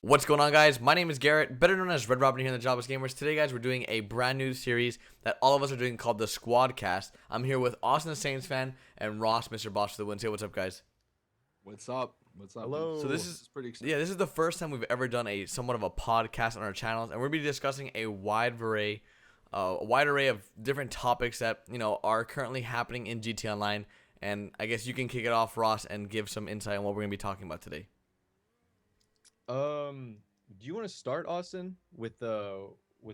What's going on, guys? My name is Garrett, better known as Red Robin here in the Jobless Gamers. Today, guys, we're doing a brand new series that all of us are doing called the SquadCast. I'm here with Austin, the SaintsFan, and Ross, MrBossFTW. Say what's up, guys. What's up? What's up? Hello. So this is pretty exciting. Yeah, this is the first time we've ever done a somewhat of a podcast on our channels, and we're gonna be discussing a wide array of different topics that are currently happening in GTA Online. And I guess you can kick it off, Ross, and give some insight on what we're gonna be talking about today. Do you want to start, Austin, with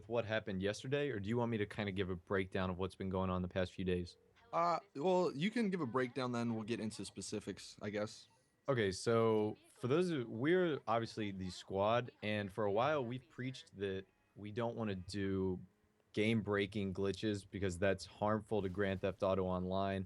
what happened yesterday, or do you want me to kind of give a breakdown of what's been going on the past few days? Well, you can give a breakdown, then we'll get into specifics, I guess. Okay, so for those we're obviously the squad, and for a while we've preached that we don't want to do game-breaking glitches because that's harmful to Grand Theft Auto Online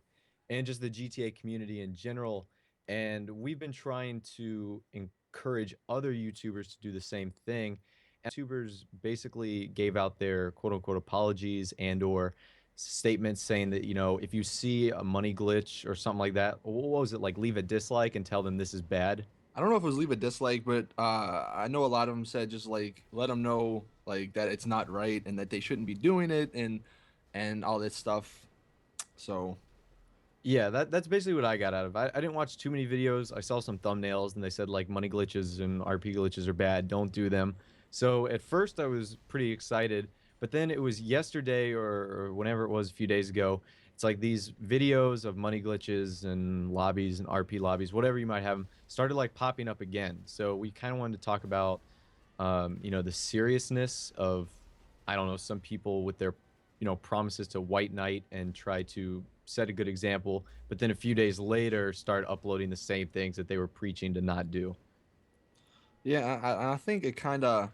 and just the GTA community in general. And we've been trying to encourage other YouTubers to do the same thing. And YouTubers basically gave out their quote-unquote apologies and or statements saying that, if you see a money glitch or something like that, what was it, like leave a dislike and tell them this is bad? I don't know if it was leave a dislike, but I know a lot of them said just like let them know like that it's not right and that they shouldn't be doing it and all this stuff. So Yeah, that's basically what I got out of it. I didn't watch too many videos. I saw some thumbnails and they said like money glitches and RP glitches are bad. Don't do them. So at first I was pretty excited, but then it was yesterday or whenever it was a few days ago. It's like these videos of money glitches and lobbies and RP lobbies, whatever you might have them, started like popping up again. So we kind of wanted to talk about, the seriousness of, I don't know, some people with their, promises to white knight and try to set a good example, but then a few days later start uploading the same things that they were preaching to not do. yeah, I think it kind of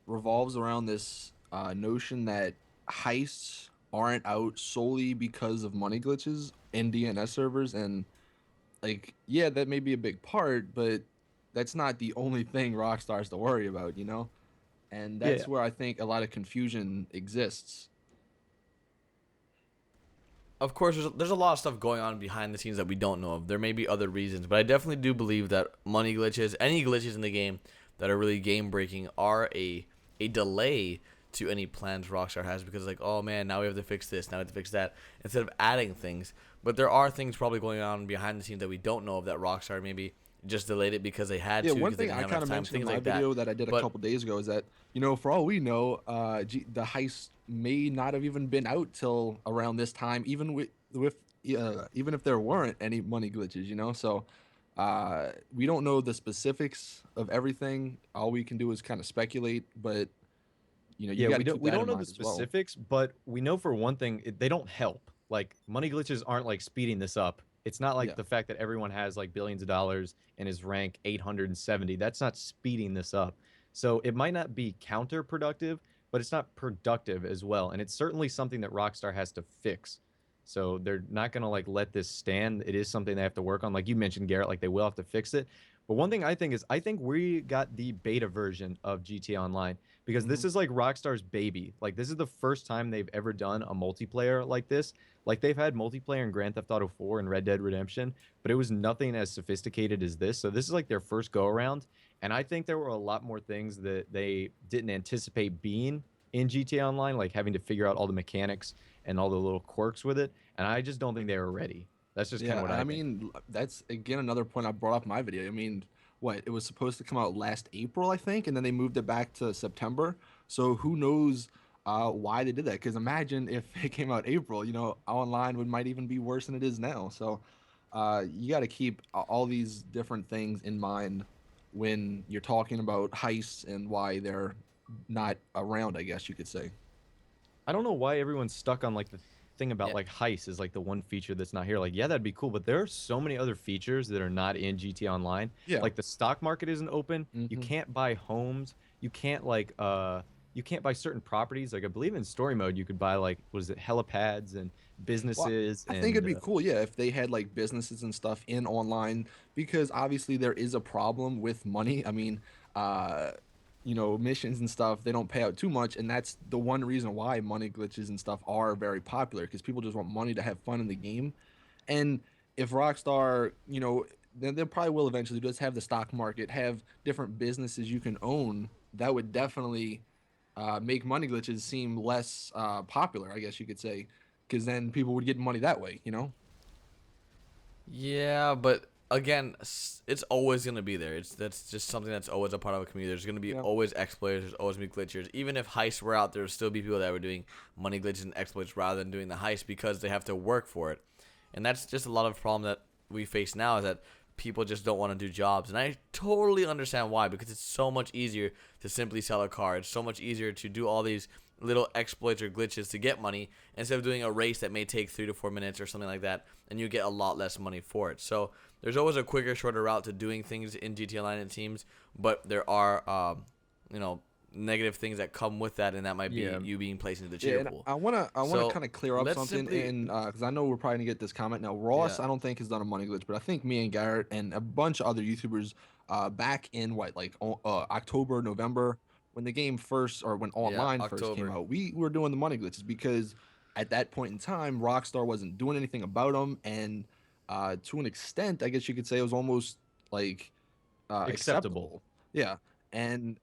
revolves around this notion that heists aren't out solely because of money glitches in DNS servers, and like yeah, that may be a big part, but that's not the only thing Rockstar has to worry about, and Yeah. that's where I think a lot of confusion exists. Of course, there's a lot of stuff going on behind the scenes that we don't know of. There may be other reasons, but I definitely do believe that money glitches, any glitches in the game that are really game breaking, are a delay to any plans Rockstar has, because like, oh man, now we have to fix this, now we have to fix that, instead of adding things. But there are things probably going on behind the scenes that we don't know of that Rockstar maybe just delayed it because they had to. One thing I kind of mentioned in my video that I did a couple days ago is that, for all we know, the heist may not have even been out till around this time, even even if there weren't any money glitches, So we don't know the specifics of everything. All we can do is kind of speculate, but you Yeah, gotta we don't know the as well. specifics, but we know for one thing, they don't help. Like money glitches aren't like speeding this up. It's not like the fact that everyone has like billions of dollars and is rank 870. That's not speeding this up. So it might not be counterproductive, but it's not productive as well. And it's certainly something that Rockstar has to fix. So they're not going to like let this stand. It is something they have to work on. Like you mentioned, Garrett, like they will have to fix it. But one thing I think is, I think we got the beta version of GTA Online because this is like Rockstar's baby. Like this is the first time they've ever done a multiplayer like this. Like they've had multiplayer in Grand Theft Auto 4 and Red Dead Redemption, but it was nothing as sophisticated as this. So this is like their first go around. And I think there were a lot more things that they didn't anticipate being in GTA Online, like having to figure out all the mechanics and all the little quirks with it. And I just don't think they were ready. That's just kind of what I think. mean, that's again another point I brought up in my video. I mean, it was supposed to come out last April, I think, and then they moved it back to September. So who knows why they did that? Because imagine if it came out April, online might even be worse than it is now. So you got to keep all these different things in mind when you're talking about heists and why they're not around, I guess you could say. I don't know why everyone's stuck on like the thing about like heists is like the one feature that's not here. Like, yeah, that'd be cool, but there are so many other features that are not in GTA Online. Yeah. Like the stock market isn't open. You can't buy homes. You can't like you can't buy certain properties. Like I believe in story mode you could buy like helipads and businesses. I think it'd be cool, if they had like businesses and stuff in online, because obviously there is a problem with money. I mean, missions and stuff, they don't pay out too much, and that's the one reason why money glitches and stuff are very popular, because people just want money to have fun in the game. And if Rockstar, then they probably will eventually just have the stock market, have different businesses you can own, that would definitely make money glitches seem less popular, I guess you could say, because then people would get money that way. Yeah, but again, it's always gonna be there. That's just something that's always a part of a community. There's gonna be Yeah. always exploiters. There's always gonna be glitchers. Even if heists were out, there would still be people that were doing money glitches and exploits rather than doing the heist because they have to work for it. And that's just a lot of problem that we face now, is that people just don't want to do jobs. And I totally understand why, because it's so much easier to simply sell a car. It's so much easier to do all these little exploits or glitches to get money instead of doing a race that may take 3 to 4 minutes or something like that, and you get a lot less money for it. So there's always a quicker, shorter route to doing things in GTA Online, it seems, but there are negative things that come with that, and that might be you being placed into the cheater And pool. I wanna So, kind of clear up let's something, simply- and because I know we're probably gonna get this comment now. Ross, Yeah. I don't think has done a money glitch, but I think me and Garrett and a bunch of other YouTubers, back in October, November, when the game first, or when online first came October. out, we were doing the money glitches because at that point in time, Rockstar wasn't doing anything about them, and to an extent, I guess you could say it was almost like acceptable. Yeah, and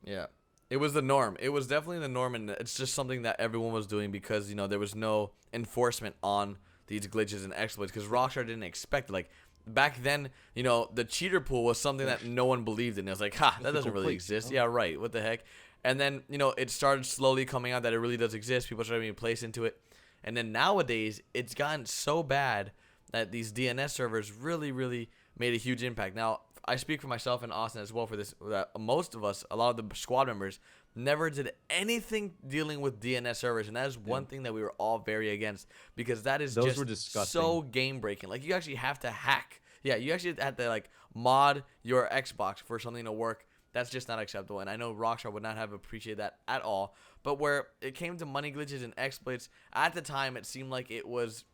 Yeah. It was the norm. It was definitely the norm, and it's just something that everyone was doing because, there was no enforcement on these glitches and exploits because Rockstar didn't expect it. Like, back then, the cheater pool was something that no one believed in. It was like, that doesn't Mythical really place, exist. Yeah, right. What the heck? And then, it started slowly coming out that it really does exist. People started being placed into it. And then nowadays, it's gotten so bad that these DNS servers really, really made a huge impact. Now, I speak for myself and Austin as well for this, that most of us, a lot of the squad members, never did anything dealing with DNS servers, and that is one thing that we were all very against, because that is Those just were disgusting. so game breaking. Like, you actually have to hack. Yeah, you actually have to mod your Xbox for something to work. That's just not acceptable, and I know Rockstar would not have appreciated that at all. But where it came to money glitches and exploits, at the time it seemed like it was,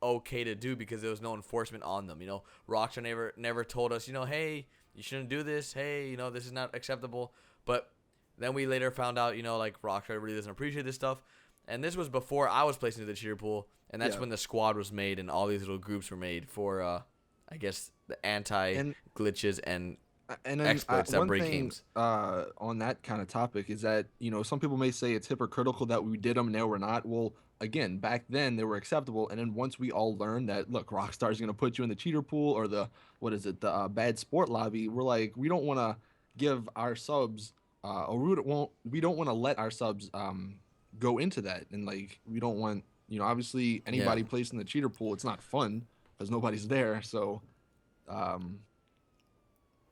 okay to do because there was no enforcement on them. Rockstar never told us, hey, you shouldn't do this. Hey, this is not acceptable. But then we later found out, Rockstar really doesn't appreciate this stuff. And this was before I was placed into the cheater pool, and that's when the squad was made and all these little groups were made for, I guess, the anti-glitches and then exploits that one break thing games. On that kind of topic is that some people may say it's hypocritical that we did them, now we're not. Well, again, back then they were acceptable, and then once we all learned that, look, Rockstar's gonna put you in the cheater pool or the the bad sport lobby, we're like, we don't want to give our subs, or we don't want to let our subs go into that, and we don't want obviously anybody placed in the cheater pool, it's not fun because nobody's there, so.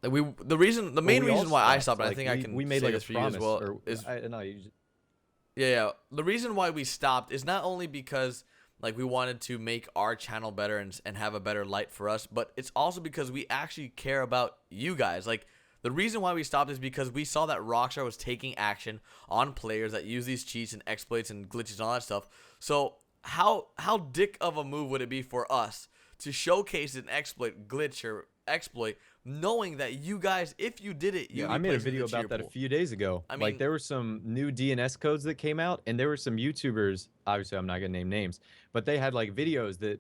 The main reason why I stopped, and I think I can we made say like a this for you promise, as well, or, is no, you just, yeah. The reason why we stopped is not only because we wanted to make our channel better and have a better light for us, but it's also because we actually care about you guys. The reason why we stopped is because we saw that Rockstar was taking action on players that use these cheats and exploits and glitches and all that stuff. So how dick of a move would it be for us to showcase an glitch or exploit, knowing that you guys, if you did it, I made a video about that a few days ago. I mean, there were some new DNS codes that came out, and there were some YouTubers, obviously I'm not gonna name names, but they had videos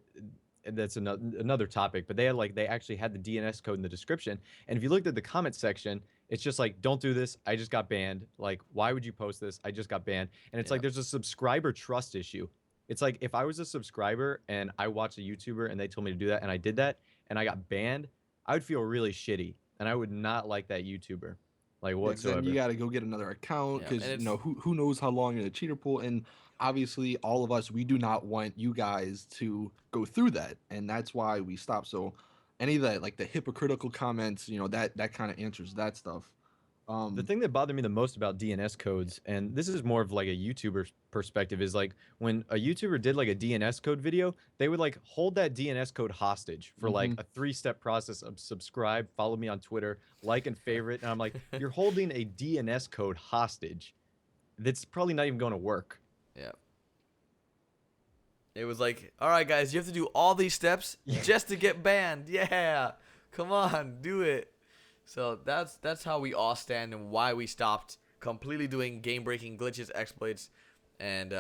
that's another topic, but they actually had the DNS code in the description, and if you looked at the comment section, it's just don't do this, I just got banned. Why would you post this? I just got banned. And it's there's a subscriber trust issue. It's if I was a subscriber and I watched a YouTuber and they told me to do that and I did that and I got banned, I would feel really shitty, and I would not like that YouTuber, whatsoever. Then you got to go get another account because who knows how long you're in the cheater pool, and obviously all of us, we do not want you guys to go through that, and that's why we stopped. So any of that, the hypocritical comments, that kind of answers that stuff. The thing that bothered me the most about DNS codes, and this is more of a YouTuber's perspective, is when a YouTuber did a DNS code video, they would hold that DNS code hostage for a 3-step process of subscribe, follow me on Twitter, like and favorite. And I'm like, you're holding a DNS code hostage that's probably not even going to work. Yeah. It was all right, guys, you have to do all these steps just to get banned. Yeah. Come on, do it. So that's how we all stand and why we stopped completely doing game breaking glitches, exploits, and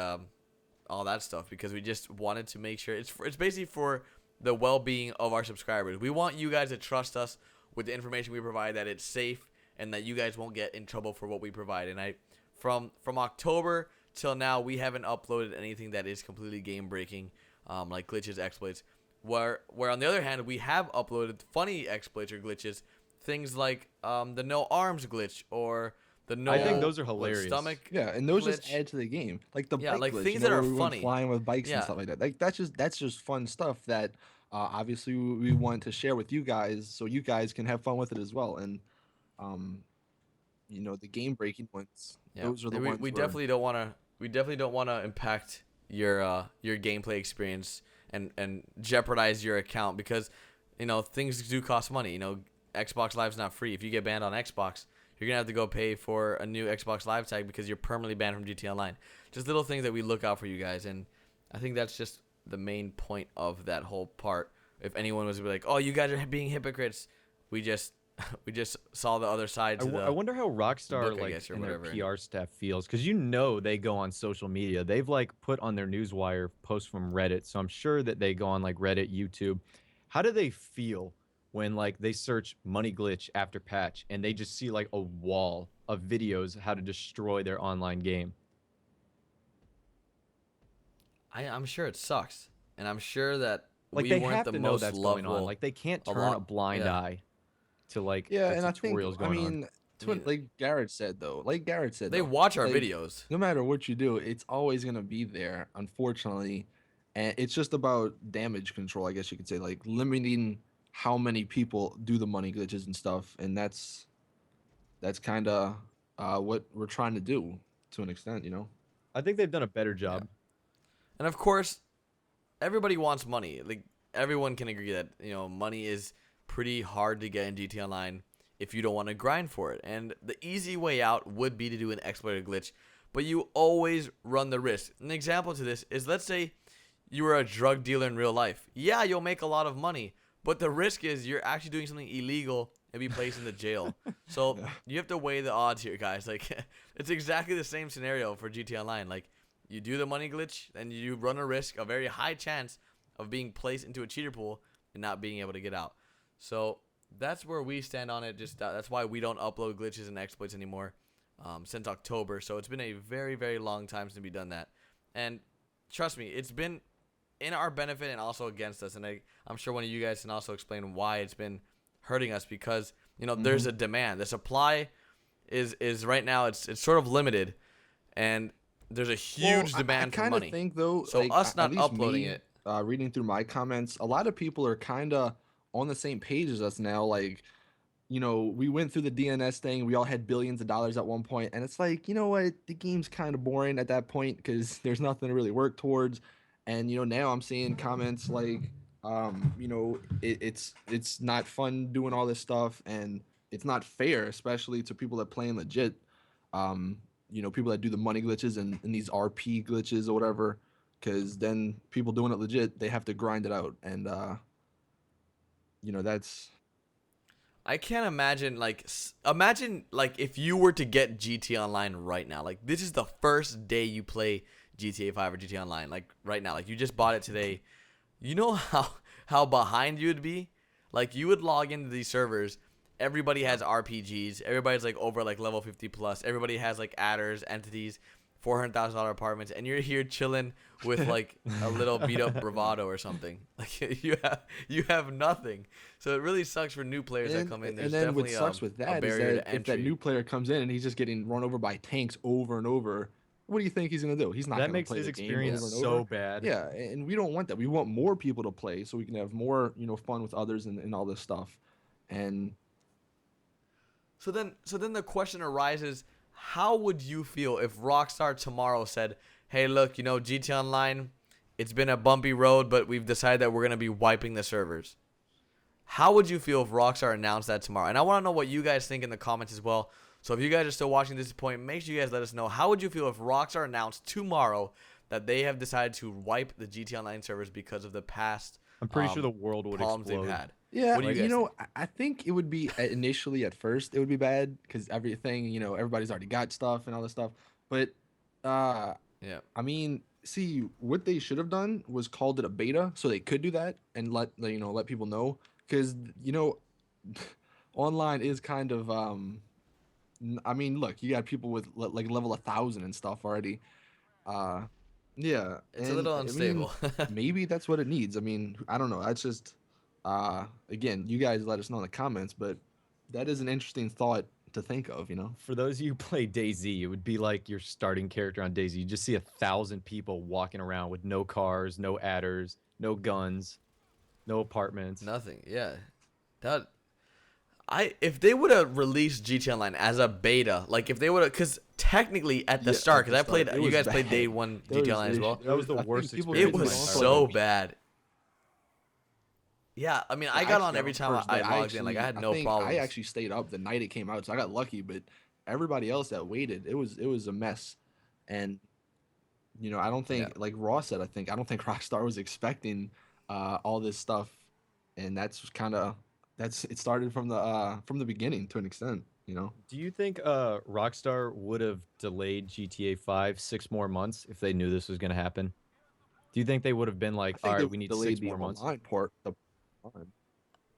all that stuff, because we just wanted to make sure it's basically for the well-being of our subscribers. We want you guys to trust us with the information we provide, that it's safe and that you guys won't get in trouble for what we provide. And from October till now, we haven't uploaded anything that is completely game breaking, like glitches, exploits. Where on the other hand, we have uploaded funny exploits or glitches, things like the no arms glitch or the no. I think those are hilarious. Stomach. Yeah, and those glitch. just add to the game, like the Yeah, bike like glitch, things you that know, are where we went funny. flying with bikes Yeah. and stuff like that. Like that's just fun stuff that obviously we want to share with you guys, so you guys can have fun with it as well. And um, the game breaking ones, Yeah. those are the we, ones. we where, definitely don't want to. We definitely don't want to impact your gameplay experience and jeopardize your account, because things do cost money. Xbox Live's not free. If you get banned on Xbox, you're gonna have to go pay for a new Xbox Live tag because you're permanently banned from GTA Online. Just little things that we look out for you guys, and I think that's just the main point of that whole part. If anyone was like, "Oh, you guys are being hypocrites," we just saw the other side. I wonder how Rockstar book, I like guess, or and their whatever. PR staff feels, because they go on social media. They've like put on their newswire posts from Reddit, so I'm sure that they go on like Reddit, YouTube. How do they feel when like they search money glitch after patch and they just see like a wall of videos how to destroy their online game? I'm sure it sucks, and I'm sure that Like we they weren't have the to know most that's going on. lovable. Like they can't a turn lot- a blind yeah. eye to like yeah, the and I think tutorials going on. like Garrett said though, They watch our like, videos. no matter what you do, it's always gonna be there, unfortunately, and it's just about damage control, I guess you could say, like limiting how many people do the money glitches and stuff, and that's kind of what we're trying to do to an extent. I think they've done a better job. And of course, everybody wants money. Like everyone can agree that money is pretty hard to get in GTA Online if you don't want to grind for it. And the easy way out would be to do an exploited glitch, but you always run the risk. An example to this is, let's say you were a drug dealer in real life. Yeah, you'll make a lot of money, but the risk is you're actually doing something illegal and be placed in the jail. So you have to weigh the odds here, guys. Like it's exactly the same scenario for GTA Online. Like you do the money glitch, and you run a risk, a very high chance of being placed into a cheater pool and not being able to get out. So that's where we stand on it. Just that's why we don't upload glitches and exploits anymore since October. So it's been a very, very long time since we've done that. And trust me, it's been in our benefit and also against us. And I'm sure one of you guys can also explain why it's been hurting us, because there's a demand. The supply is right now it's sort of limited, and there's a huge demand for money. I think though, so like, us at not least uploading me, it. reading through my comments, a lot of people are kind of on the same page as us now. Like, we went through the DNS thing. We all had billions of dollars at one point, and it's like, you know what? The game's kind of boring at that point because there's nothing to really work towards. And now I'm seeing comments like, it's not fun doing all this stuff, and it's not fair, especially to people that play in legit. People that do the money glitches and these RP glitches or whatever, because then people doing it legit, they have to grind it out, and that's. I can't imagine imagine if you were to get GTA Online right now. Like this is the first day you play GTA 5 or GTA Online. Like right now, like you just bought it today. You know how behind you would be? Like you would log into these servers. Everybody has RPGs. Everybody's like over like level 50 plus. Everybody has like adders, entities, $400,000 apartments, and you're here chilling with like a little beat up bravado or something. Like you have nothing. So it really sucks for new players that come in. There's and then what definitely sucks with a that is barrier that to if that entry. new player comes in and he's just getting run over by tanks over and over, what do you think he's gonna do? He's not That gonna makes play his the game experience over and so over. bad. Yeah, and we don't want that. We want more people to play so we can have more fun with others and all this stuff. And So then the question arises: how would you feel if Rockstar tomorrow said, "Hey, look, GTA Online, it's been a bumpy road, but we've decided that we're gonna be wiping the servers"? How would you feel if Rockstar announced that tomorrow? And I want to know what you guys think in the comments as well. So if you guys are still watching this point, make sure you guys let us know. How would you feel if Rockstar announced tomorrow that they have decided to wipe the GTA Online servers because of the past I'm pretty sure the world would problems explode. they've had? Yeah, What do you guys know, I think it would be initially at first it would be bad because everything, everybody's already got stuff and all this stuff. But Yeah. I mean, see, what they should have done was called it a beta, so they could do that and let people know because online is kind of I mean, look, you got people with like level 1,000 and stuff already. Uh, yeah, It's a and little I mean, unstable. maybe that's what it needs. I mean, I don't know. That's just again, you guys let us know in the comments, but that is an interesting thought to think of, For those of you who play DayZ, it would be like your starting character on DayZ. You just see 1,000 people walking around with no cars, no adders, no guns, no apartments. Nothing. Yeah. That if they would have released GTA Online as a beta, like if they would have, because technically at the Yeah, start, at because the I played, start, it you was guys played bad. day one There GTA was Online as well. That was the I think worst people It experience didn't of was my even entire so life. bad. Yeah, I mean, I got on every time first I night. logged in. Like I had no think problems. I actually stayed up the night it came out, so I got lucky. But everybody else that waited, it was a mess. And I don't Yeah. think, like Ross said, I don't think Rockstar was expecting all this stuff, and that's kind of it started from the beginning to an extent. Do you think Rockstar would have delayed GTA 5 6 more months if they knew this was going to happen? Do you think they would have been I like, all think they right, we need delayed six the more months? online part. That'd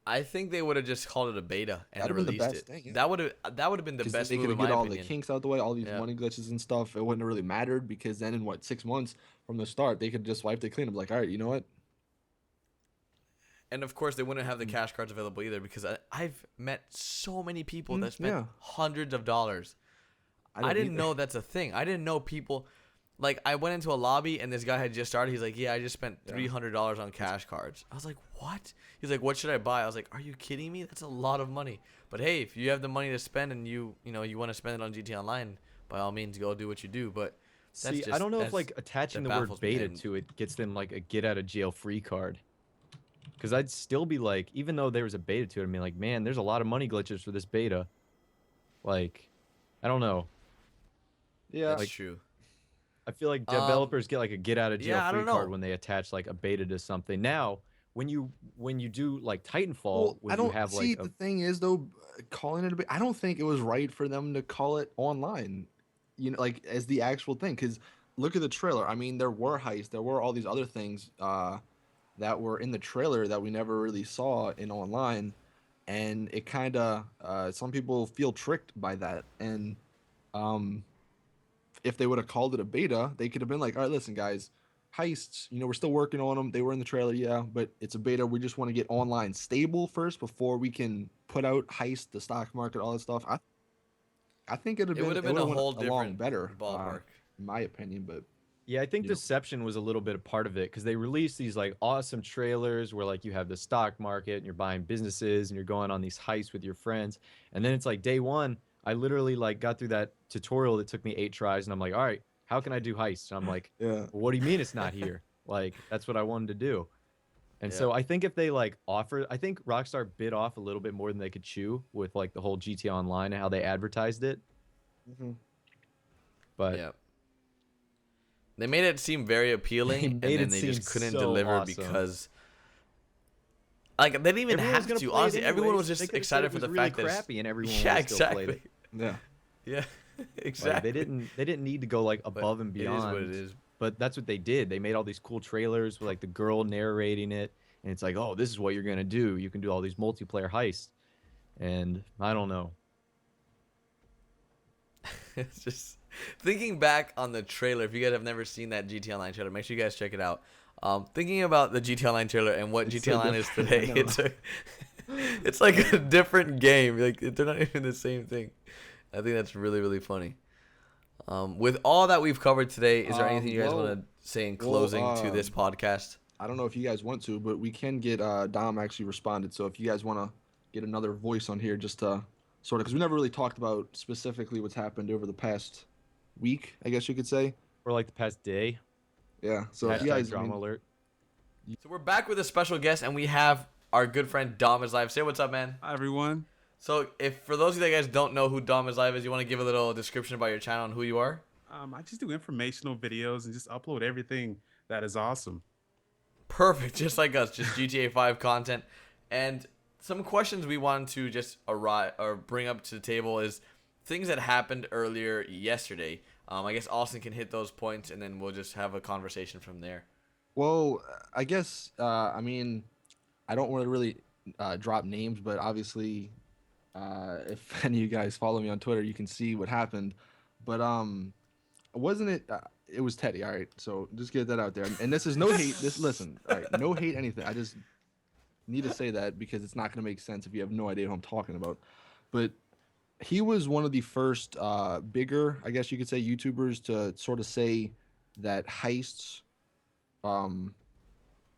I think they would have just called it a beta and have been the released best it. thing. Yeah. That would have been the Because best they move could in have my get all the opinion. kinks out the way, all these Yeah. money glitches and stuff. It wouldn't have really mattered because then in 6 months from the start, they could just wipe it clean and be like, all right, you know what? And of course, they wouldn't have the Mm. cash cards available either because I've met so many people that spent Yeah. hundreds of dollars. I don't didn't either. know that's a thing. I didn't know people. Like I went into a lobby and this guy had just started. He's like, "Yeah, I just spent Yeah. $300 on cash cards." I was like, "What?" He's like, "What should I buy?" I was like, "Are you kidding me? That's a lot of money." But hey, if you have the money to spend and you want to spend it on GTA Online, by all means, go do what you do. But that's See, just, I don't know if that's- like attaching that the word baffles me, beta and- to it gets them like a get out of jail free card. Because I'd still be like, even though there was a beta to it, I mean, like, man, there's a lot of money glitches for this beta. Like, I don't know. Yeah. That's like, true. I feel like developers get like a get out of jail yeah, I free don't card know. when they attach like a beta to something. Now, when you do like Titanfall, Well, when I you don't have see like the thing is though, calling it a bit. I don't think it was right for them to call it online, like as the actual thing. Because look at the trailer. I mean, there were heists, there were all these other things that were in the trailer that we never really saw in online, and it kind of some people feel tricked by that. And um, if they would have called it a beta, they could have been like, all right, listen, guys, heists, we're still working on them. They were in the trailer, yeah, but it's a beta. We just want to get online stable first before we can put out heist, the stock market, all that stuff. I think It would have been a whole went along different better, ballpark. in my opinion. But yeah, I think you know. deception was a little bit a part of it because they released these like awesome trailers where like you have the stock market and you're buying businesses and you're going on these heists with your friends, and then it's like day one. I literally like got through that tutorial that took me 8 tries, and I'm like, all right, how can I do heists? And I'm like, Yeah. well, what do you mean it's not here? Like that's what I wanted to do. And Yeah. so I think if they like offer, I think Rockstar bit off a little bit more than they could chew with like the whole GTA Online and how they advertised it. Mm-hmm. But Yeah. They made it seem very appealing, and made then it they seem just couldn't so deliver awesome. because, like, they didn't even everyone was have gonna to. play it Honestly, everyone anyways. was They just could've said excited it for was the really fact that crappy and everyone yeah, would still exactly. played it. Yeah. Yeah, Like, exactly. they didn't need to go like above and It is beyond. what it is. But that's what they did. They made all these cool trailers with like the girl narrating it, and it's like, oh, this is what you're gonna do. You can do all these multiplayer heists, and I don't know. It's just thinking back on the trailer. If you guys have never seen that GTA Online trailer, make sure you guys check it out. Thinking about the GTA Online trailer and what It's GTA so Online is different, today, I know. it's like a different game. Like they're not even the same thing. I think that's really really funny. With all that we've covered today, is there anything you guys want to say in closing to this podcast? I don't know if you guys want to, but we can get Dom actually responded. So if you guys want to get another voice on here, just to sort of, because we never really talked about specifically what's happened over the past week, I guess you could say. Or like the past day. Yeah. So if you Hashtag guys, drama alert. So we're back with a special guest, and we have our good friend DomisLive. Say what's up, man. Hi, everyone. So, if for those of you that guys don't know who DomisLive is, you want to give a little description about your channel and who you are? I just do informational videos and just upload everything that is awesome. Perfect, just like us, just GTA 5 content. And some questions we wanted to just bring up to the table is things that happened earlier yesterday. I guess Austin can hit those points, and then we'll just have a conversation from there. Well, I guess I mean I don't want to really drop names, but obviously, if any of you guys follow me on Twitter, you can see what happened. But wasn't it? It was Teddy. All right, so just get that out there. And this is no hate. Listen, all right, no hate anything. I just need to say that because it's not going to make sense if you have no idea who I'm talking about. But he was one of the first bigger, I guess you could say, YouTubers to sort of say that heists, or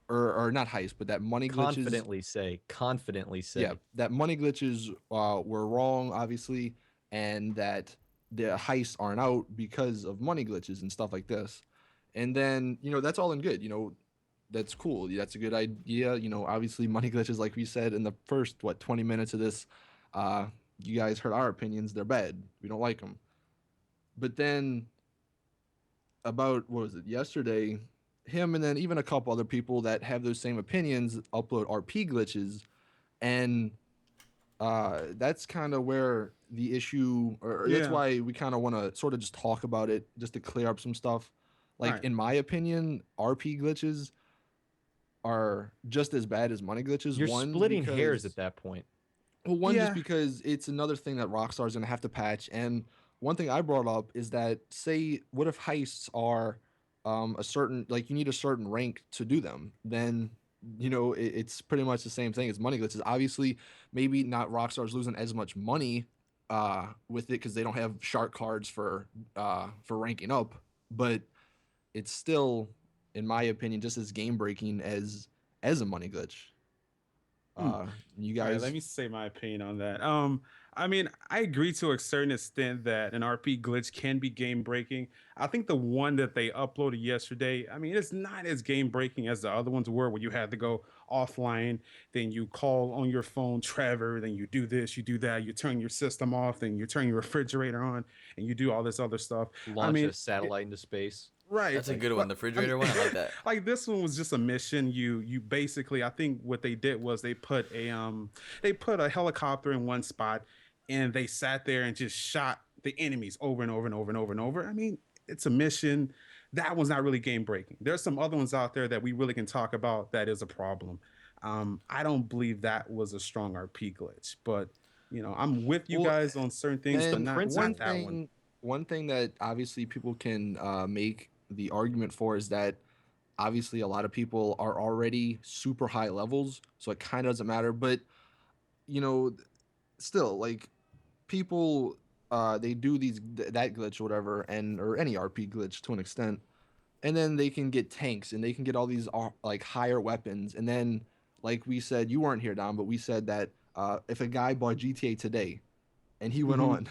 not heists, but that money glitches. Confidently say. Yeah, that money glitches were wrong, obviously, and that the heists aren't out because of money glitches and stuff like this. And then, that's all in good. That's cool. That's a good idea. Obviously, money glitches, like we said in the first, 20 minutes of this, you guys heard our opinions. They're bad. We don't like them. But then, about, what was it, yesterday, him and then even a couple other people that have those same opinions upload RP glitches. And that's kind of where the issue, or that's why we kind of want to sort of just talk about it, just to clear up some stuff. Like, in my opinion, RP glitches are just as bad as money glitches. You're splitting hairs at that point. Well, just because it's another thing that Rockstar is going to have to patch. And one thing I brought up is that, say, what if heists are a certain, like, you need a certain rank to do them? Then, it's pretty much the same thing as money glitches. Obviously, maybe not Rockstar's losing as much money with it because they don't have shark cards for ranking up, but it's still, in my opinion, just as game breaking as a money glitch. You guys, right, let me say my opinion on that. I mean, I agree to a certain extent that an RP glitch can be game breaking. I think the one that they uploaded yesterday, I mean, it's not as game breaking as the other ones were, where you had to go offline, then you call on your phone Trevor, then you do this, you do that, you turn your system off, then you turn your refrigerator on, and you do all this other stuff. Launch a satellite into space. Right. That's a good one. The refrigerator one, I like that. Like, this one was just a mission. You basically, I think what they did was they put a helicopter in one spot, and they sat there and just shot the enemies over and over and over and over and over. I mean, it's a mission. That one's not really game breaking. There's some other ones out there that we really can talk about that is a problem. I don't believe that was a strong RP glitch, but I'm with you guys on certain things, but not that one. One thing that obviously people can make the argument for is that obviously a lot of people are already super high levels, so it kind of doesn't matter. But still, like, people they do that glitch or whatever, or any RP glitch to an extent, and then they can get tanks and they can get all these like higher weapons. And then, like we said, you weren't here, Dom, but we said that if a guy bought GTA today and he went on,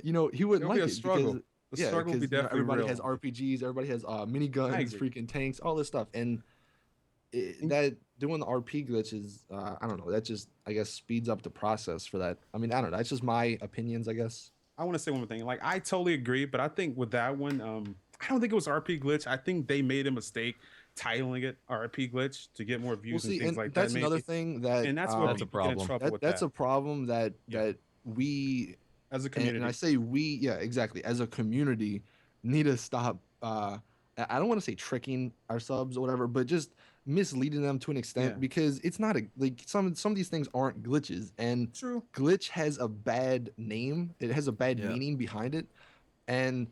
he wouldn't like it struggle. The struggle will be definitely everybody real. has RPGs, everybody has miniguns, freaking tanks, all this stuff, and that doing the RP glitches, I don't know, that just, I guess, speeds up the process for that. I mean, I don't know, that's just my opinions, I guess. I want to say one more thing. Like, I totally agree, but I think with that one, I don't think it was RP glitch. I think they made a mistake titling it RP glitch to get more views and things like that. That's another thing that, and that's where people get in trouble with that. That's a problem that we, as a community, and I say we, exactly, as a community, need to stop. I don't want to say tricking our subs or whatever, but just misleading them to an extent, because it's not some of these things aren't glitches, and True. Glitch has a bad name. It has a bad meaning behind it, and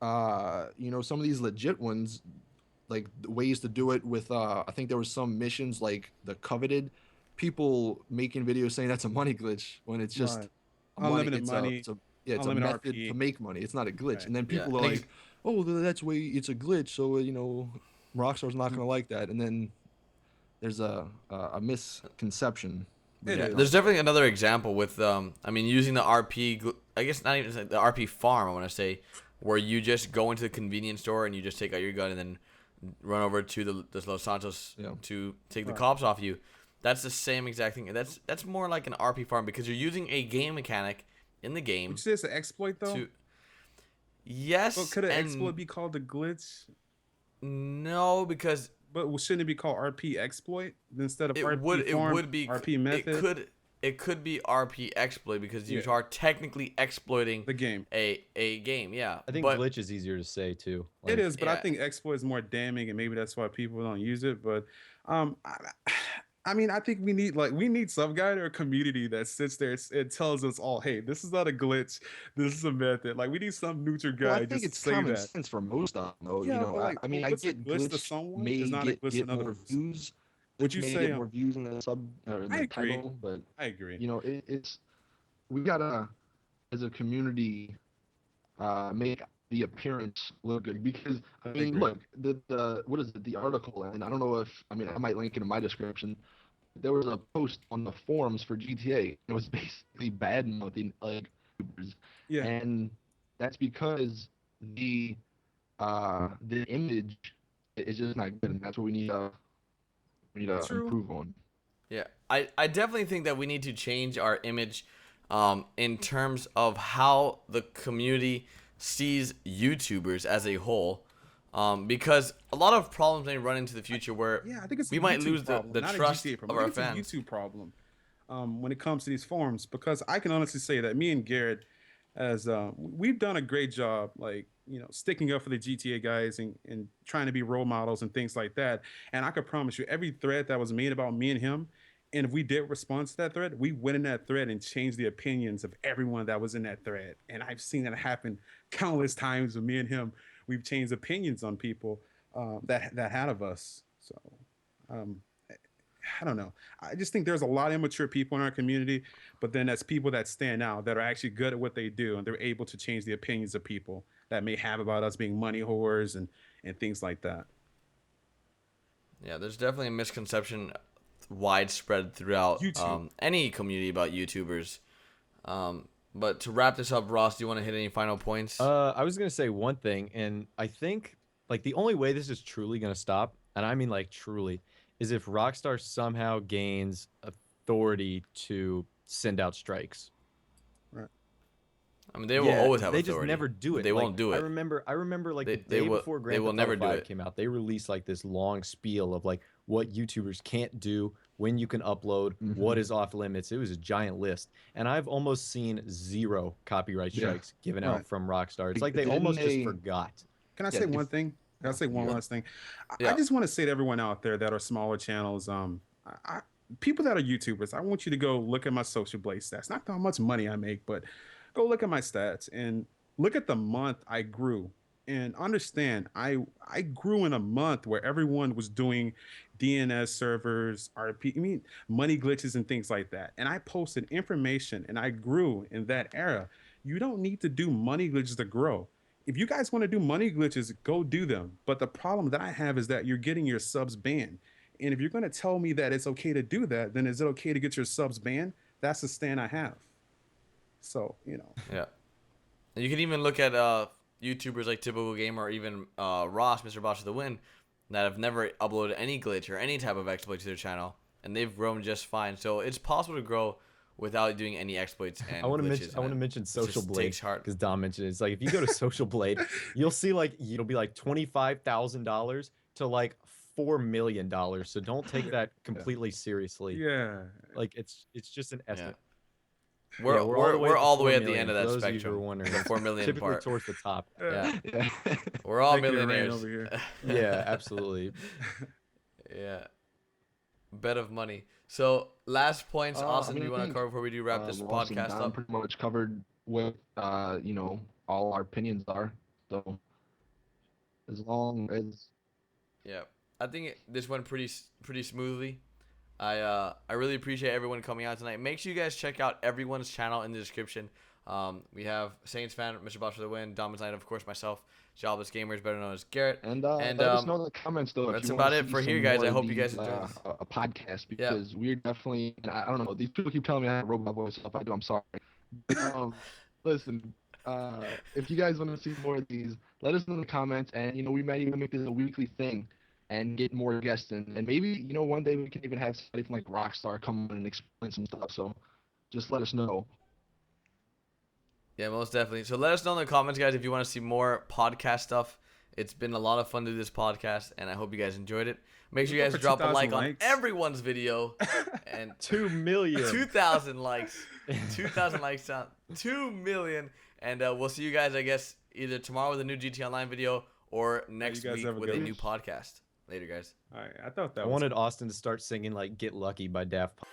some of these legit ones, like ways to do it with I think there was some missions like the Coveted, people making videos saying that's a money glitch when it's just unlimited money. It's a method to make money. It's not a glitch. Right. And then people are like, oh, that's way it's a glitch, so Rockstar's not gonna like that. And then there's a misconception. There's definitely another example with using the RP. I guess not even the RP farm. I want to say, where you just go into the convenience store and you just take out your gun and then run over to the Los Santos to take the cops off you. That's the same exact thing. That's more like an RP farm because you're using a game mechanic in the game. Which is an exploit, though? Yes. But could an exploit be called a glitch? No, because But shouldn't it be called RP exploit instead of It RP would form, it would be RP method? it could be RP exploit because you Yeah. are technically exploiting The game. a game. Yeah, I think but glitch is easier to say too. It is, but I yeah. think exploit is more damning, and maybe that's why people don't use it. But um, I, I mean, I think we need some guy or a community that sits there and tells us all, hey, this is not a glitch, this is a method. Like we need some neutral Well, I guy think just it's to say common that. sense for most of them, though. You Yeah, know, but like, I mean, I what's a get glitch to glitch someone is may not a glitch to get another more person. views, Would glitch you may say? get more views in the sub or in I the agree. title, but I agree. you know, it's we gotta as a community make the appearance look good because I mean, agree. look, the what is it? The article, and I don't know if I mean I might link it in my description. There was a post on the forums for GTA. It was basically bad mouthing like YouTubers, Yeah, and that's because the image is just not good, and that's what we need to true. improve on. Yeah, I definitely think that we need to change our image in terms of how the community sees YouTubers as a whole. Because a lot of problems may run into the future where Yeah, I think it's we a might YouTube lose problem, the not trust a GTA of problem. I our think fans. it's a YouTube problem when it comes to these forums because I can honestly say that me and Garrett, as we've done a great job, like sticking up for the GTA guys and trying to be role models and things like that. And I could promise you, every thread that was made about me and him, and if we did respond to that thread, we went in that thread and changed the opinions of everyone that was in that thread. And I've seen that happen countless times with me and him. We've changed opinions on people that had of us. So um, I don't know. I just think there's a lot of immature people in our community, but then that's people that stand out that are actually good at what they do, and they're able to change the opinions of people that may have about us being money whores and things like that. Yeah, there's definitely a misconception widespread throughout YouTube. any community about YouTubers. But to wrap this up, Ross, do you want to hit any final points? I was gonna say one thing, and I think like the only way this is truly gonna stop, and I mean like truly, is if Rockstar somehow gains authority to send out strikes. Right. I mean, they will always have they authority. just never do but it. They like, won't do it. I remember like They- the they day will- before they Grand will Theft never Auto do 5 it. came out, they released like this long spiel of like what YouTubers can't do, when you can upload, what is off limits. It was a giant list, and I've almost seen 0 copyright Yeah. strikes given Right. out from Rockstar. It's like they Didn't almost just they- forgot. Can I Yeah, say one thing? Can I say one Yeah. last thing? I Yeah. just want to say to everyone out there that are smaller channels, people that are YouTubers, I want you to go look at my social blade stats. Not how much money I make, but go look at my stats and look at the month I grew. And understand, I grew in a month where everyone was doing DNS servers, RP, I mean, money glitches and things like that. And I posted information and I grew in that era. You don't need to do money glitches to grow. If you guys want to do money glitches, go do them. But the problem that I have is that you're getting your subs banned. And if you're going to tell me that it's okay to do that, then is it okay to get your subs banned? That's the stand I have. So, Yeah. You can even look at YouTubers like Typical Gamer or even Ross, MrBossFTW, that have never uploaded any glitch or any type of exploit to their channel, and they've grown just fine. So it's possible to grow without doing any exploits and I want to glitches. mention It Social just Blade takes heart. because Dom mentioned it. It's like if you go to Social Blade, you'll see like it'll be like $25,000 to like $4 million. So don't take that completely seriously. yeah. Like it's just an estimate. We're Yeah, we're all the way at the 4 end of million, that for those of you who are spectrum. wondering. The 4 million Typically part. towards the top. Yeah, Yeah. we're all Making it rain millionaires. over here. Yeah, absolutely. Yeah, bed of money. So last points, Austin. I mean, do you I want to think, cover before we do wrap this Ross and podcast Don up? pretty much covered what all our opinions are. So as long as Yeah, I think this went pretty smoothly. I really appreciate everyone coming out tonight. Make sure you guys check out everyone's channel in the description. We have SaintsFan, MrBossFTW, DomisLive, of course, myself, Jobless Gamers, better known as Garrett. and let us know in the comments though. That's if you about wanna it see for here, some guys. more I of hope you guys these, enjoy this. a podcast because we're definitely. And I don't know. These people keep telling me I have a robot voice. If I do, I'm sorry. Listen. If you guys want to see more of these, let us know in the comments, and we might even make this a weekly thing and get more guests in, and maybe one day we can even have somebody from like Rockstar come on and explain some stuff. So just let us know. Yeah, most definitely. So let us know in the comments, guys, if you want to see more podcast stuff It's been a lot of fun to do this podcast, and I hope you guys enjoyed it. Make sure you Go guys for drop a 2,000 like on likes. everyone's video. And 2 million. 2,000 likes. 2,000 likes on 2 million. And we'll see you guys, I guess, either tomorrow with a new GT Online video or next guys week have a with a good new one. podcast. Later, guys. All right, I thought that I was wanted Austin to start singing like "Get Lucky" by Daft Punk.